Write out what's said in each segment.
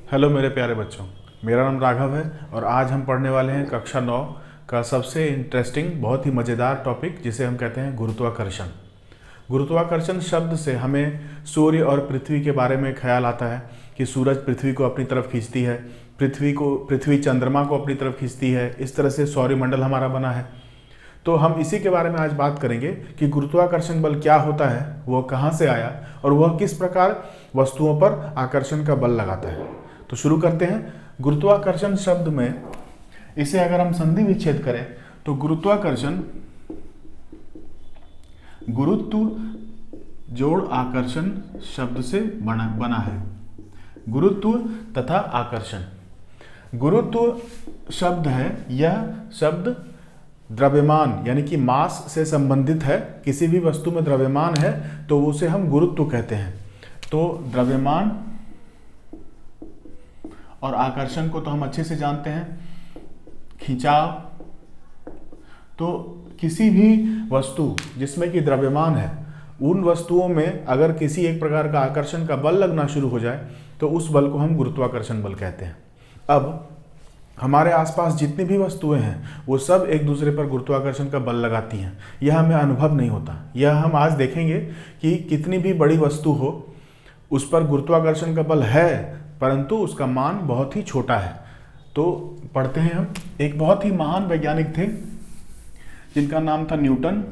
Hello मेरे प्यारे बच्चों, मेरा नाम राघव है और आज हम पढ़ने वाले हैं कक्षा 9 का सबसे इंटरेस्टिंग, बहुत ही मज़ेदार टॉपिक जिसे हम कहते हैं गुरुत्वाकर्षण। गुरुत्वाकर्षण शब्द से हमें सूर्य और पृथ्वी के बारे में ख्याल आता है कि सूरज पृथ्वी को अपनी तरफ खींचती है, पृथ्वी चंद्रमा को अपनी तरफ खींचती है। इस तरह से सौरमंडल हमारा बना है। तो हम इसी के बारे में आज बात करेंगे कि गुरुत्वाकर्षण बल क्या होता है, वह कहाँ से आया और वह किस प्रकार वस्तुओं पर आकर्षण का बल लगाता है। तो शुरू करते हैं। गुरुत्वाकर्षण शब्द में इसे अगर हम संधि विच्छेद करें तो गुरुत्वाकर्षण गुरुत्व जोड़ आकर्षण शब्द से बना है। गुरुत्व तथा आकर्षण। गुरुत्व शब्द है, यह शब्द द्रव्यमान यानी कि मास से संबंधित है। किसी भी वस्तु में द्रव्यमान है तो उसे हम गुरुत्व कहते हैं। तो द्रव्यमान और आकर्षण को तो हम अच्छे से जानते हैं। खिंचाव, तो किसी भी वस्तु जिसमें कि द्रव्यमान है, उन वस्तुओं में अगर किसी एक प्रकार का आकर्षण का बल लगना शुरू हो जाए तो उस बल को हम गुरुत्वाकर्षण बल कहते हैं। अब हमारे आसपास जितनी भी वस्तुएं हैं वो सब एक दूसरे पर गुरुत्वाकर्षण का बल लगाती हैं। यह हमें अनुभव नहीं होता। यह हम आज देखेंगे कि कितनी भी बड़ी वस्तु हो उस पर गुरुत्वाकर्षण का बल है, परंतु उसका मान बहुत ही छोटा है। तो पढ़ते हैं हम। एक बहुत ही महान वैज्ञानिक थे जिनका नाम था न्यूटन।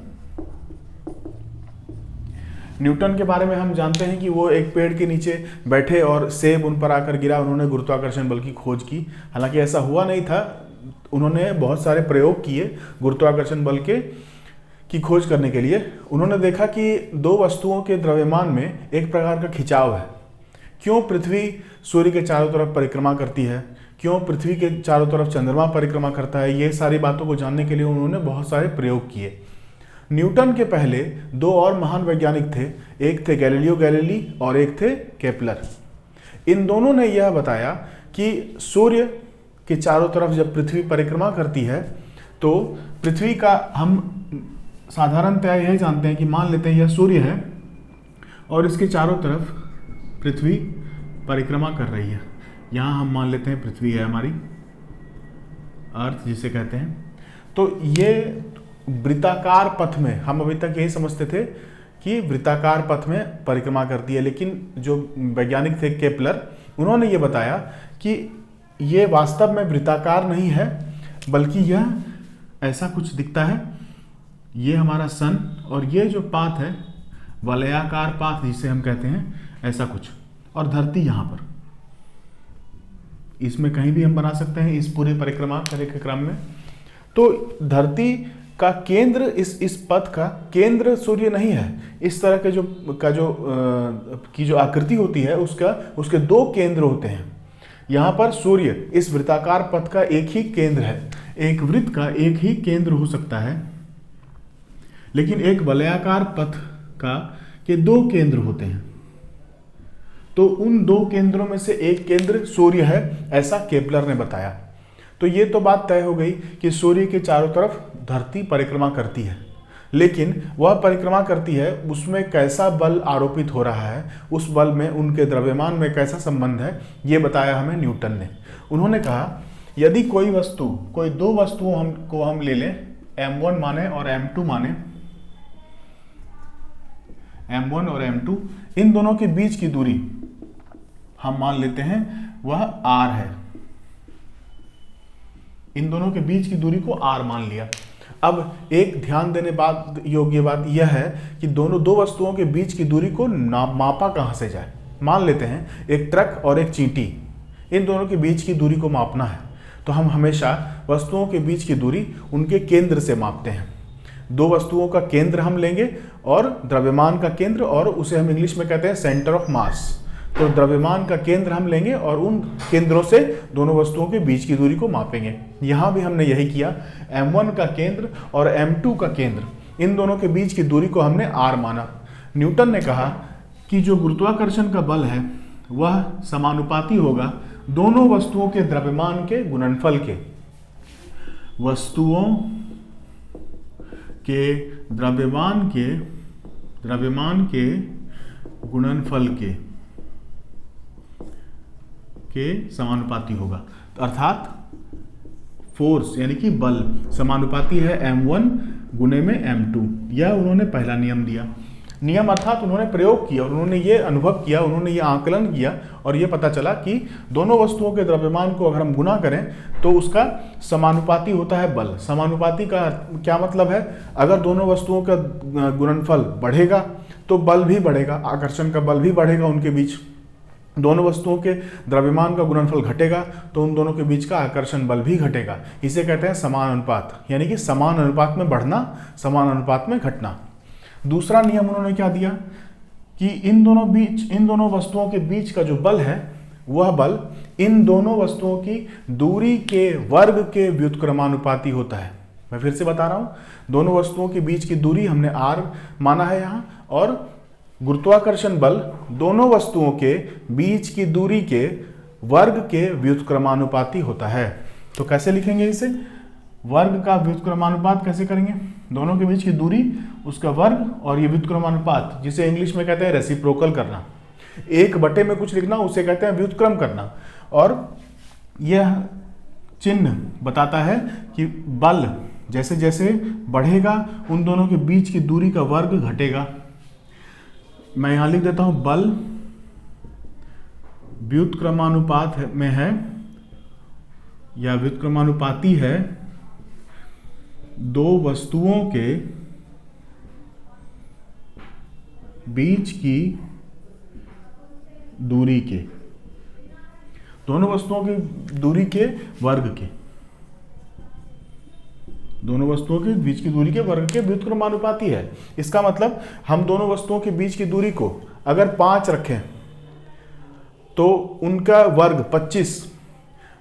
न्यूटन के बारे में हम जानते हैं कि वो एक पेड़ के नीचे बैठे और सेब उन पर आकर गिरा। उन्होंने गुरुत्वाकर्षण बल की खोज की। हालांकि ऐसा हुआ नहीं था। उन्होंने बहुत सारे प्रयोग किए गुरुत्वाकर्षण बल की खोज करने के लिए। उन्होंने देखा कि दो वस्तुओं के द्रव्यमान में एक प्रकार का खिंचाव है। क्यों पृथ्वी सूर्य के चारों तरफ परिक्रमा करती है, क्यों पृथ्वी के चारों तरफ चंद्रमा परिक्रमा करता है, ये सारी बातों को जानने के लिए उन्होंने बहुत सारे प्रयोग किए। न्यूटन के पहले दो और महान वैज्ञानिक थे। एक थे गैलीलियो गैलीली और एक थे केपलर। इन दोनों ने यह बताया कि सूर्य के चारों तरफ जब पृथ्वी परिक्रमा करती है तो पृथ्वी का, हम साधारणतया यही जानते हैं कि मान लेते हैं यह सूर्य है और इसके चारों तरफ पृथ्वी परिक्रमा कर रही है। यहाँ हम मान लेते हैं पृथ्वी है हमारी, अर्थ जिसे कहते हैं। तो ये वृत्ताकार पथ में, हम अभी तक यही समझते थे कि वृत्ताकार पथ में परिक्रमा करती है, लेकिन जो वैज्ञानिक थे केपलर, उन्होंने ये बताया कि ये वास्तव में वृत्ताकार नहीं है, बल्कि यह ऐसा कुछ दिखता है। ये हमारा सन और ये जो पाथ है वलयाकार पाथ जिसे हम कहते हैं, ऐसा कुछ, और धरती यहाँ पर, इसमें कहीं भी हम बना सकते हैं इस पूरे परिक्रमा के क्रम में। तो धरती का केंद्र, इस पथ का केंद्र सूर्य नहीं है। इस तरह के जो आकृति होती है उसके दो केंद्र होते हैं। यहाँ पर सूर्य इस वृत्ताकार पथ का एक ही केंद्र है। एक वृत्त का एक ही केंद्र हो सकता है, लेकिन एक वलयाकार पथ के दो केंद्र होते हैं। तो उन दो केंद्रों में से एक केंद्र सूर्य है, ऐसा केपलर ने बताया। तो ये तो बात तय हो गई कि सूर्य के चारों तरफ धरती परिक्रमा करती है, लेकिन वह परिक्रमा करती है, उसमें कैसा बल आरोपित हो रहा है, उस बल में उनके द्रव्यमान में कैसा संबंध है, ये बताया हमें न्यूटन ने। उन्होंने कहा यदि कोई दो वस्तुओं को हम ले लें, m1 माने और m2 माने, m1 और m2, इन दोनों के बीच की दूरी हम मान लेते हैं वह r है। इन दोनों के बीच की दूरी को r मान लिया। अब एक ध्यान देने योग्य बात यह है कि दो वस्तुओं के बीच की दूरी को मापा कहां से जाए। मान लेते हैं एक ट्रक और एक चींटी, इन दोनों के बीच की दूरी को मापना है तो हम हमेशा वस्तुओं के बीच की दूरी उनके केंद्र से मापते हैं। दो वस्तुओं का केंद्र हम लेंगे और द्रव्यमान का केंद्र, और उसे हम इंग्लिश में कहते हैं सेंटर ऑफ मास। तो द्रव्यमान का केंद्र हम लेंगे और उन केंद्रों से दोनों वस्तुओं के बीच की दूरी को मापेंगे। यहाँ भी हमने यही किया। m1 का केंद्र और m2 का केंद्र, इन दोनों के बीच की दूरी को हमने r माना। न्यूटन ने कहा कि जो गुरुत्वाकर्षण का बल है वह समानुपाती होगा दोनों वस्तुओं के द्रव्यमान के गुणनफल के। वस्तुओं के द्रव्यमान के गुणनफल के समानुपाती होगा। तो अर्थात फोर्स यानी कि बल समानुपाती है m1 गुने में m2। यह उन्होंने पहला नियम दिया। नियम अर्थात उन्होंने प्रयोग किया और उन्होंने ये अनुभव किया, उन्होंने ये आकलन किया और ये पता चला कि दोनों वस्तुओं के द्रव्यमान को अगर हम गुना करें तो उसका समानुपाती होता है बल। समानुपाती का क्या मतलब है? अगर दोनों वस्तुओं का गुणनफल बढ़ेगा तो बल भी बढ़ेगा, आकर्षण का बल भी बढ़ेगा उनके बीच। दोनों वस्तुओं के द्रव्यमान का गुणनफल घटेगा तो उन दोनों के बीच का आकर्षण बल भी घटेगा। इसे कहते हैं समान अनुपात, यानी कि समान अनुपात में बढ़ना, समान अनुपात में घटना। दूसरा नियम उन्होंने क्या दिया कि इन दोनों वस्तुओं के बीच का जो बल है वह बल इन दोनों वस्तुओं की दूरी के वर्ग के व्युत्क्रमानुपाती होता है। मैं फिर से बता रहा हूं, दोनों वस्तुओं के बीच की दूरी हमने r माना है यहां, और गुरुत्वाकर्षण बल दोनों वस्तुओं के बीच की दूरी के वर्ग के व्युत्क्रमानुपाती होता है। तो कैसे लिखेंगे इसे? वर्ग का व्युत्क्रमानुपात कैसे करेंगे? दोनों के बीच की दूरी, उसका वर्ग और ये व्युत्क्रमानुपात, जिसे इंग्लिश में कहते हैं रेसिप्रोकल करना। एक बटे में कुछ लिखना उसे कहते हैं व्युत्क्रम करना। और यह चिन्ह बताता है कि बल जैसे जैसे बढ़ेगा उन दोनों के बीच की दूरी का वर्ग घटेगा। मैं यहां लिख देता हूं, बल व्युत्क्रमानुपात में है या व्युत्क्रमानुपाती है दो वस्तुओं के बीच की दूरी के, दोनों वस्तुओं की दूरी के वर्ग के, दोनों वस्तुओं के बीच की दूरी के वर्ग के व्युत्क्रमानुपाती है। इसका मतलब हम दोनों वस्तुओं के बीच की दूरी को अगर 5 रखें तो उनका वर्ग 25,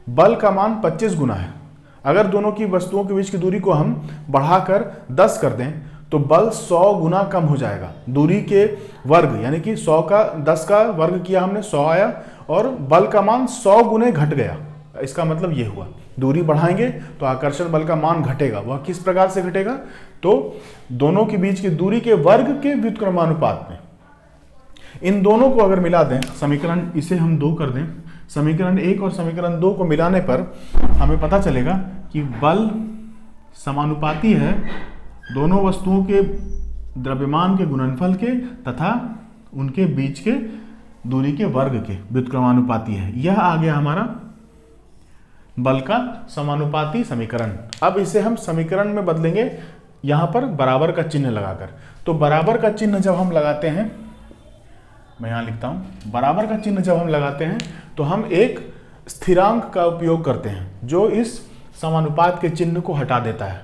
बल का मान 25 गुना है। अगर दोनों की वस्तुओं के बीच की दूरी को हम बढ़ाकर 10 कर दें तो बल 100 गुना कम हो जाएगा। दूरी के वर्ग यानी कि 100 का 10 का वर्ग किया हमने, 100 आया और बल का मान 100 गुने घट गया। इसका मतलब ये हुआ, दूरी बढ़ाएंगे तो आकर्षण बल का मान घटेगा। वह किस प्रकार से घटेगा? तो दोनों के बीच की दूरी के वर्ग के व्युत्क्रमानुपात में। इन दोनों को अगर मिला दें, समीकरण इसे हम 2 कर दें, समीकरण 1 और समीकरण 2 को मिलाने पर हमें पता चलेगा कि बल समानुपाती है दोनों वस्तुओं के द्रव्यमान के गुणनफल के तथा उनके बीच के दूरी के वर्ग के व्युत्क्रमानुपाती है। यह आ गया हमारा बल का समानुपाती समीकरण। अब इसे हम समीकरण में बदलेंगे, यहां पर बराबर का चिन्ह लगाकर। तो बराबर का चिन्ह जब हम लगाते हैं, मैं यहां लिखता हूं, बराबर का चिन्ह जब हम लगाते हैं तो हम एक स्थिरांक का उपयोग करते हैं जो इस समानुपात के चिन्ह को हटा देता है।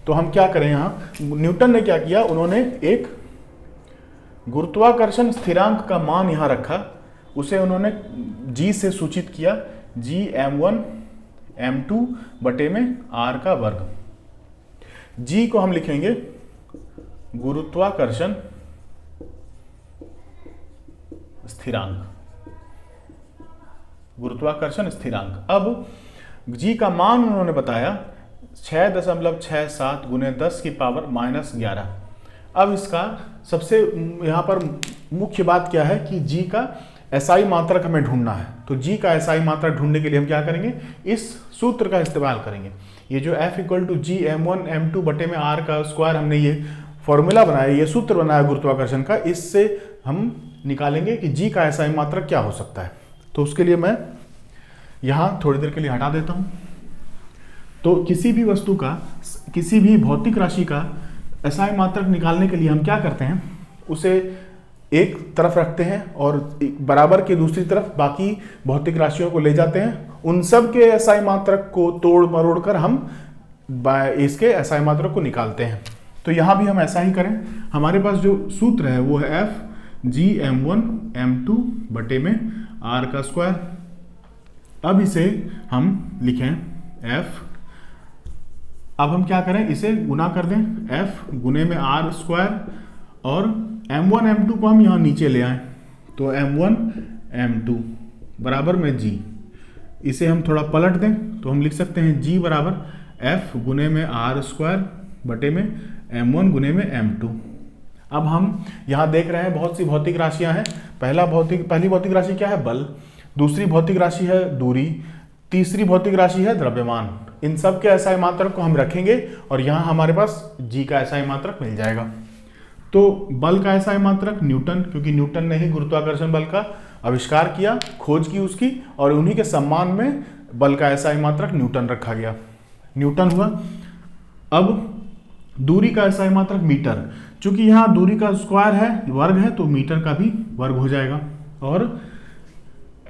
तो हम क्या करें, यहां न्यूटन ने क्या किया, उन्होंने एक गुरुत्वाकर्षण स्थिरांक का मान यहां रखा, उसे उन्होंने g से सूचित किया, g m1 m2 बटे में r का वर्ग। g को हम लिखेंगे गुरुत्वाकर्षण स्थिरांक, गुरुत्वाकर्षण स्थिरांक। अब g का मान उन्होंने बताया 6.67 गुने 10 की पावर -11। अब इसका सबसे यहाँ पर मुख्य बात क्या है कि g का SI मात्रक हमें ढूंढना है। तो g का SI मात्रक ढूंढने के लिए हम क्या करेंगे, इस सूत्र का इस्तेमाल करेंगे। ये जो F = G m1 m2 बटे में r का स्क्वायर, हमने ये फॉर्मूला बनाया, ये सूत्र बनाया गुरुत्वाकर्षण का, इससे हम निकालेंगे कि g का SI मात्रक क्या हो सकता है। तो उसके लिए मैं यहाँ थोड़ी देर के लिए हटा देता हूँ। तो किसी भी वस्तु का, किसी भी भौतिक राशि का SI मात्रक निकालने के लिए हम क्या करते हैं, उसे एक तरफ रखते हैं और बराबर के दूसरी तरफ बाकी भौतिक राशियों को ले जाते हैं। उन सब के SI मात्रक को तोड़ मरोड़ कर हम इसके SI मात्रक को निकालते हैं। तो यहाँ भी हम ऐसा ही करें। हमारे पास जो सूत्र है वो है F G m1 m2 बटे में r का स्क्वायर। अब इसे हम लिखें F, अब हम क्या करें, इसे गुना कर दें, F गुने में r स्क्वायर और m1 m2 को हम यहाँ नीचे ले आए, तो m1 m2 बराबर में g। इसे हम थोड़ा पलट दें तो हम लिख सकते हैं g बराबर F गुने में r स्क्वायर बटे में m1 गुने में m2। अब हम यहाँ देख रहे हैं बहुत सी भौतिक राशियाँ हैं। पहली भौतिक राशि क्या है, बल। दूसरी भौतिक राशि है दूरी, तीसरी भौतिक राशि है द्रव्यमान। इन सब के एसआई मात्रक को हम रखेंगे और यहाँ हमारे पास जी का एसआई मात्रक मिल जाएगा। तो बल का एसआई मात्रक न्यूटन, क्योंकि न्यूटन ने ही गुरुत्वाकर्षण बल का आविष्कार किया, खोज की उसकी, और उन्हीं के सम्मान में बल का एसआई मात्रक न्यूटन रखा गया, न्यूटन हुआ। अब दूरी का एसआई मात्रक मीटर, चूंकि यहाँ दूरी का स्क्वायर है, वर्ग है, तो मीटर का भी वर्ग हो जाएगा। और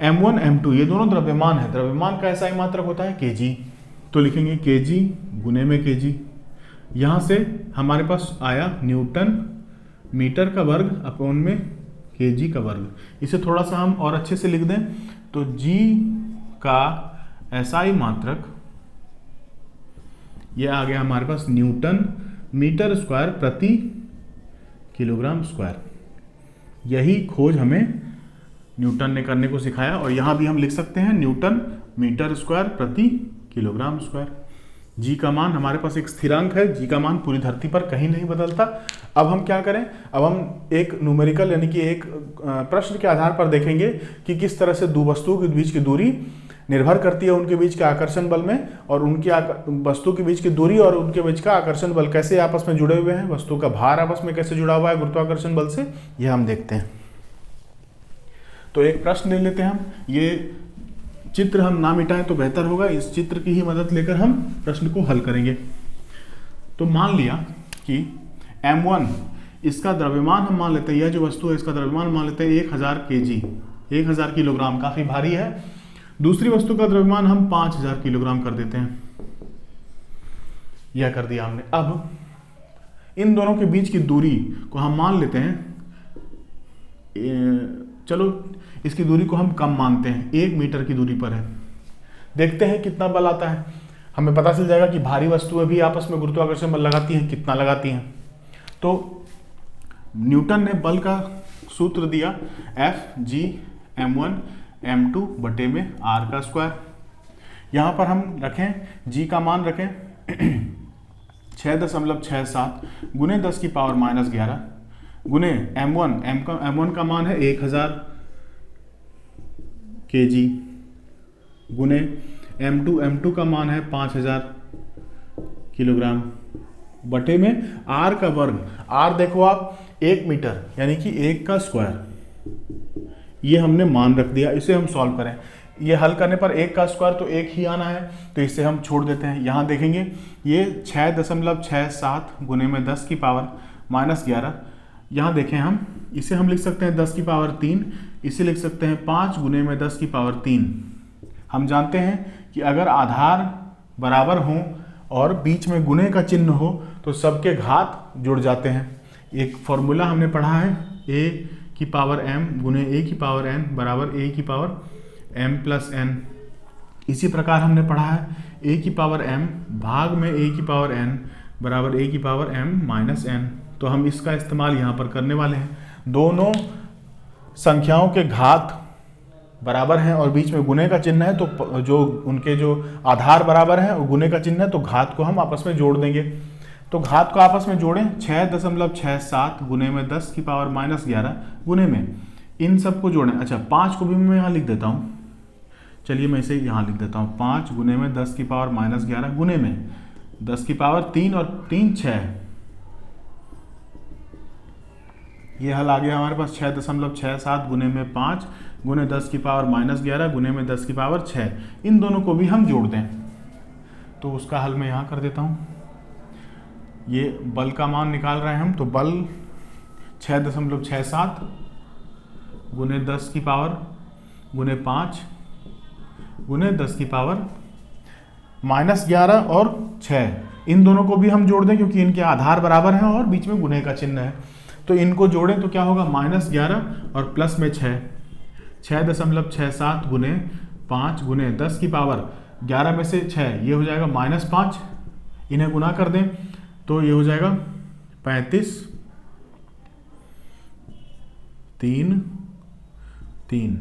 m1 m2 ये दोनों द्रव्यमान है, द्रव्यमान का एसआई मात्रक होता है केजी, तो लिखेंगे केजी गुने में केजी। यहाँ से हमारे पास आया न्यूटन मीटर का वर्ग अपॉन में केजी का वर्ग। इसे थोड़ा सा हम और अच्छे से लिख दें तो जी का एसआई मात्रक ये आ गया हमारे पास न्यूटन मीटर स्क्वायर प्रति किलोग्राम स्क्वायर। यही खोज हमें न्यूटन ने करने को सिखाया, और यहाँ भी हम लिख सकते हैं न्यूटन मीटर स्क्वायर प्रति किलोग्राम स्क्वायर। जी का मान हमारे पास एक स्थिरांक है, जी का मान पूरी धरती पर कहीं नहीं बदलता। अब हम क्या करें, अब हम एक न्यूमेरिकल यानी कि एक प्रश्न के आधार पर देखेंगे कि किस तरह से दो वस्तुओं के बीच की दूरी निर्भर करती है उनके बीच के आकर्षण बल में, और उनकी वस्तु के बीच की दूरी और उनके बीच का आकर्षण बल कैसे आपस में जुड़े हुए हैं, वस्तु का भार आपस में कैसे जुड़ा हुआ है गुरुत्वाकर्षण बल से, यह हम देखते हैं। तो एक प्रश्न ले लेते हैं हम, ये चित्र हम ना मिटाएं तो बेहतर होगा, इस चित्र की ही मदद लेकर हम प्रश्न को हल करेंगे। तो मान लिया कि m1 इसका द्रव्यमान हम मान लेते हैं, यह जो वस्तु है इसका द्रव्यमान मान लेते हैं 1000 kg, 1000 किलोग्राम, काफी भारी है। दूसरी वस्तु का द्रव्यमान हम 5000 किलोग्राम कर देते हैं, यह कर दिया हमने। अब इन दोनों के बीच की दूरी को हम मान लेते हैं, चलो इसकी दूरी को हम कम मानते हैं, 1 मीटर की दूरी पर है। देखते हैं कितना बल आता है, हमें पता चल जाएगा कि भारी वस्तुएं भी आपस में गुरुत्वाकर्षण बल लगाती हैं, कितना लगाती हैं। तो न्यूटन ने बल का सूत्र दिया F G m1 m2 बटे में r का स्क्वायर। यहाँ पर हम रखें g का मान रखें 6.67 गुने 10 की पावर -11 गुने m1 का मान है 1000 kg गुने m2 का मान है 5000 किलोग्राम बटे में r का वर्ग। r देखो आप 1 मीटर यानी कि 1 का स्क्वायर, ये हमने मान रख दिया। इसे हम सॉल्व करें, ये हल करने पर 1 का स्क्वायर तो 1 ही आना है, तो इसे हम छोड़ देते हैं। यहाँ देखेंगे ये 6.67 गुने में 10 की पावर -11, यहाँ देखें हम इसे हम लिख सकते हैं 10 की पावर 3, इसे लिख सकते हैं 5 गुने में 10 की पावर 3। हम जानते हैं कि अगर आधार बराबर हों और बीच में गुने का चिन्ह हो तो सबके घात जुड़ जाते हैं। एक फॉर्मूला हमने पढ़ा है a की पावर m गुने a की पावर n बराबर a की पावर m प्लस n। इसी प्रकार हमने पढ़ा है a की पावर m भाग में a की पावर n बराबर a की पावर m माइनस n। तो हम इसका इस्तेमाल यहाँ पर करने वाले हैं। दोनों संख्याओं के घात बराबर हैं और बीच में गुने का चिन्ह है, तो जो उनके जो आधार बराबर हैं और गुने का चिन्ह है, तो घात को हम आपस में जोड़ देंगे। तो घात को आपस में जोड़ें 6.67 गुने में 10 की पावर -11 गुने में इन सब को जोड़ें। अच्छा 5 को भी मैं यहाँ लिख देता हूँ, चलिए मैं इसे यहाँ लिख देता हूँ। 5 गुने में 10 की पावर -11 गुने में 10 की पावर 3 और 3 6, ये हल आ गया हमारे पास 6.67 गुने में 5 गुने 10 की पावर -11 गुने में 10 की पावर 6। इन दोनों को भी हम जोड़ दें तो उसका हल मैं यहाँ कर देता हूँ। ये बल का मान निकाल रहे हैं हम, तो बल 6.67 गुने 10 की पावर गुने 5 गुने 10 की पावर -11 और 6, इन दोनों को भी हम जोड़ दें क्योंकि इनके आधार बराबर हैं और बीच में गुने का चिन्ह है। तो इनको जोड़ें तो क्या होगा -11 और प्लस में 6, 6.67 गुने 5 गुने 10 की पावर 11 में से 6, ये हो जाएगा -5। इन्हें गुना कर दें तो ये हो जाएगा 35 3 3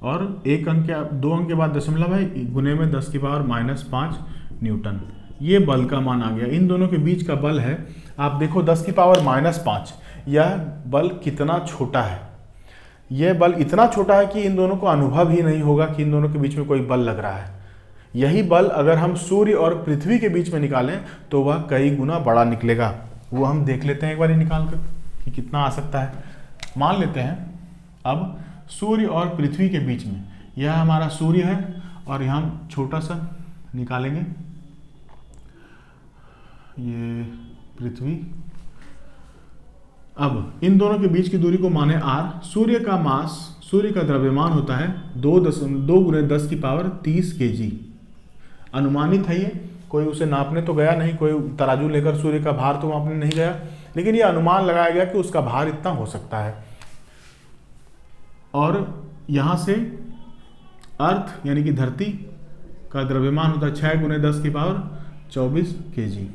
और 1 अंक के 2 अंक के बाद दशमलव है, गुने में 10 की पावर -5 न्यूटन। ये बल का मान आ गया। इन दोनों के बीच का बल है, आप देखो 10 की पावर -5, यह बल कितना छोटा है। यह बल इतना छोटा है कि इन दोनों को अनुभव ही नहीं होगा कि इन दोनों के बीच में कोई बल लग रहा है। यही बल अगर हम सूर्य और पृथ्वी के बीच में निकालें तो वह कई गुना बड़ा निकलेगा। वो हम देख लेते हैं एक बार निकाल कर कि कितना आ सकता है। मान लेते हैं अब सूर्य और पृथ्वी के बीच में, यह हमारा सूर्य है और यहाँ हम छोटा सा निकालेंगे ये पृथ्वी। अब इन दोनों के बीच की दूरी को माने r। सूर्य का मास, सूर्य का द्रव्यमान होता है 2 × 10⁻30 kg। अनुमानित है ये, कोई उसे नापने तो गया नहीं, कोई तराजू लेकर सूर्य का भार तो मापने नहीं गया, लेकिन ये अनुमान लगाया गया कि उसका भार इतना हो सकता है। और यहाँ से अर्थ यानी कि धरती का द्रव्यमान होता है 6 × 10⁻24 kg।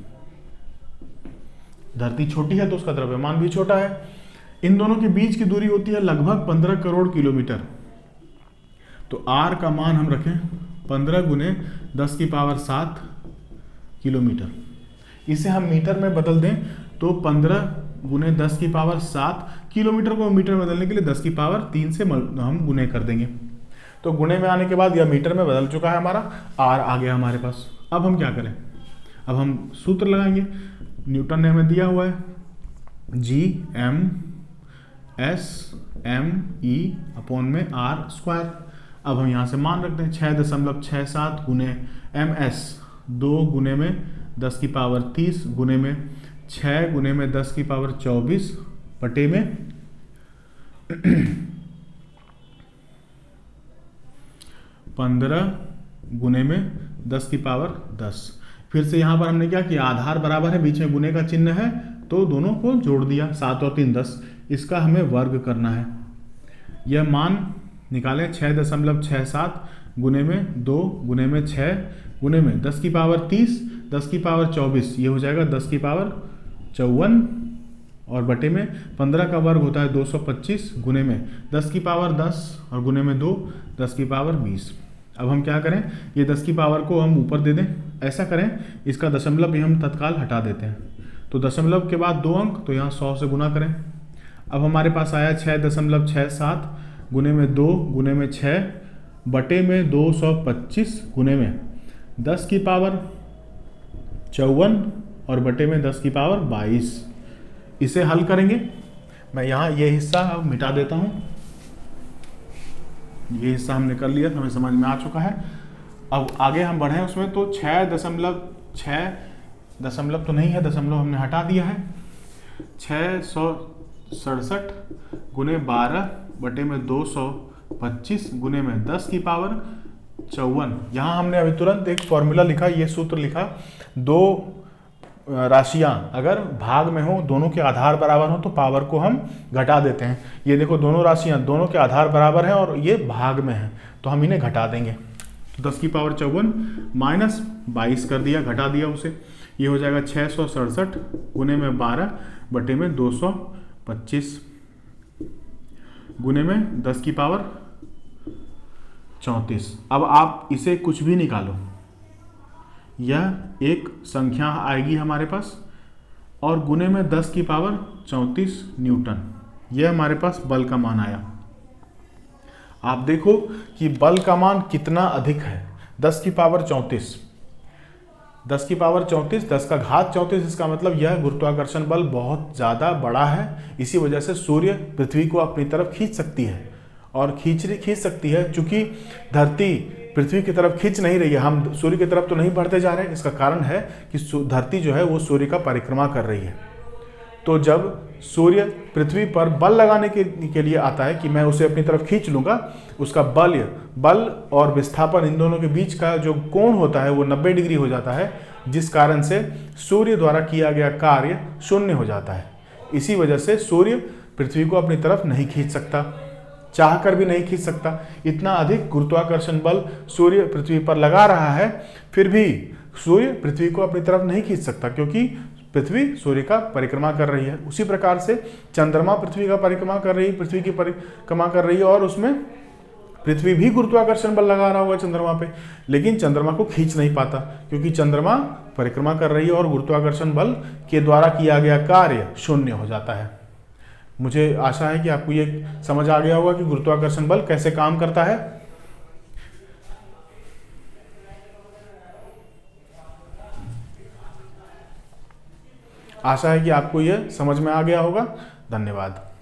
धरती छोटी है तो उसका द्रव्यमान भी छोटा है। इन दोनों के बीच की दूरी होती है लगभग 15 करोड़ किलोमीटर। तो r का मान हम रखें 15 × 10⁻7 किलोमीटर। इसे हम मीटर में बदल दें तो 15 × 10⁻7 किलोमीटर को मीटर में बदलने के लिए 10⁻3 से हम गुणे कर देंगे। तो गुणे में आने के बाद यह मीटर में बदल चुका है, हमारा r आ गया हमारे पास। अब हम क्या करें, अब हम सूत्र लगाएंगे। न्यूटन ने हमें दिया हुआ है G/m/e/r²। अब हम यहाँ से मान रखते हैं 6.67 × ms, 2 × 10⁻30 गुणे में 6 × 10⁻24 बटे में 15 गुणे में 10⁻10। फिर से यहाँ पर हमने क्या किया, आधार बराबर है, बीच में गुणे का चिन्ह है तो दोनों को जोड़ दिया, 7 और 3 10। इसका हमें वर्ग करना है। यह मान निकालें 6.67 गुणे में 2 गुणे में 6 गुणे में 10⁻30 10⁻24, ये हो जाएगा 10⁻54 और बटे में 15 का वर्ग होता है 225 गुणे में 10⁻10 और गुणे में 2 10⁻20। अब हम क्या करें, ये 10 की पावर को हम ऊपर दे दें। ऐसा करें, इसका दशमलव भी हम तत्काल हटा देते हैं। तो दशमलव के बाद 2 अंक, तो यहाँ 100 से गुना करें। अब हमारे पास आया 6.67 गुणे में 2 गुणे में 6 बटे में 225 गुणे में 10⁻54 और बटे में 10⁻22। इसे हल करेंगे। मैं यहाँ ये हिस्सा अब मिटा देता हूँ। ये हिस्सा हमने कर लिया, हमें समझ में आ चुका है। अब आगे हम बढ़ें उसमें, तो 6.6 तो नहीं है, दशमलव हमने हटा दिया है। 667 गुणे 12 बटे में 225 गुणे में 10⁻54। यहाँ हमने अभी तुरंत एक फॉर्मूला लिखा, ये सूत्र लिखा, दो राशियाँ अगर भाग में हो, दोनों के आधार बराबर हो, तो पावर को हम घटा देते हैं। ये देखो दोनों राशियाँ, दोनों के आधार बराबर हैं और ये भाग में हैं, तो हम इन्हें घटा देंगे। तो 10⁻54 माइनस 22 कर दिया, घटा दिया उसे, ये हो जाएगा 667 गुणे में 12 बटे में 225 गुणे में 10⁻34। अब आप इसे कुछ भी निकालो, यह एक संख्या आएगी हमारे पास और गुणे में 10⁻34 न्यूटन। यह हमारे पास बल का मान आया। आप देखो कि बल का मान कितना अधिक है, 10⁻34। 10⁻34, 10 का घात 34, इसका मतलब यह गुरुत्वाकर्षण बल बहुत ज़्यादा बड़ा है। इसी वजह से सूर्य पृथ्वी को अपनी तरफ खींच सकती है और खींच सकती है। चूंकि धरती पृथ्वी की तरफ खींच नहीं रही है, हम सूर्य की तरफ तो नहीं बढ़ते जा रहे हैं। इसका कारण है कि धरती जो है वो सूर्य का परिक्रमा कर रही है। तो जब सूर्य पृथ्वी पर बल लगाने के लिए आता है कि मैं उसे अपनी तरफ खींच लूँगा, उसका बल और विस्थापन, इन दोनों के बीच का जो कोण होता है वो 90 डिग्री हो जाता है, जिस कारण से सूर्य द्वारा किया गया कार्य शून्य हो जाता है। इसी वजह से सूर्य पृथ्वी को अपनी तरफ नहीं खींच सकता, चाहकर भी नहीं खींच सकता। इतना अधिक गुरुत्वाकर्षण बल सूर्य पृथ्वी पर लगा रहा है, फिर भी सूर्य पृथ्वी को अपनी तरफ नहीं खींच सकता, क्योंकि पृथ्वी सूर्य का परिक्रमा कर रही है। उसी प्रकार से चंद्रमा पृथ्वी का परिक्रमा कर रही है, पृथ्वी की परिक्रमा कर रही है, और उसमें पृथ्वी भी गुरुत्वाकर्षण बल लगा रहा होगा चंद्रमा पे, लेकिन चंद्रमा को खींच नहीं पाता, क्योंकि चंद्रमा परिक्रमा कर रही है और गुरुत्वाकर्षण बल के द्वारा किया गया कार्य शून्य हो जाता है। मुझे आशा है कि आपको ये समझ आ गया होगा कि गुरुत्वाकर्षण बल कैसे काम करता है। आशा है कि आपको ये समझ में आ गया होगा। धन्यवाद।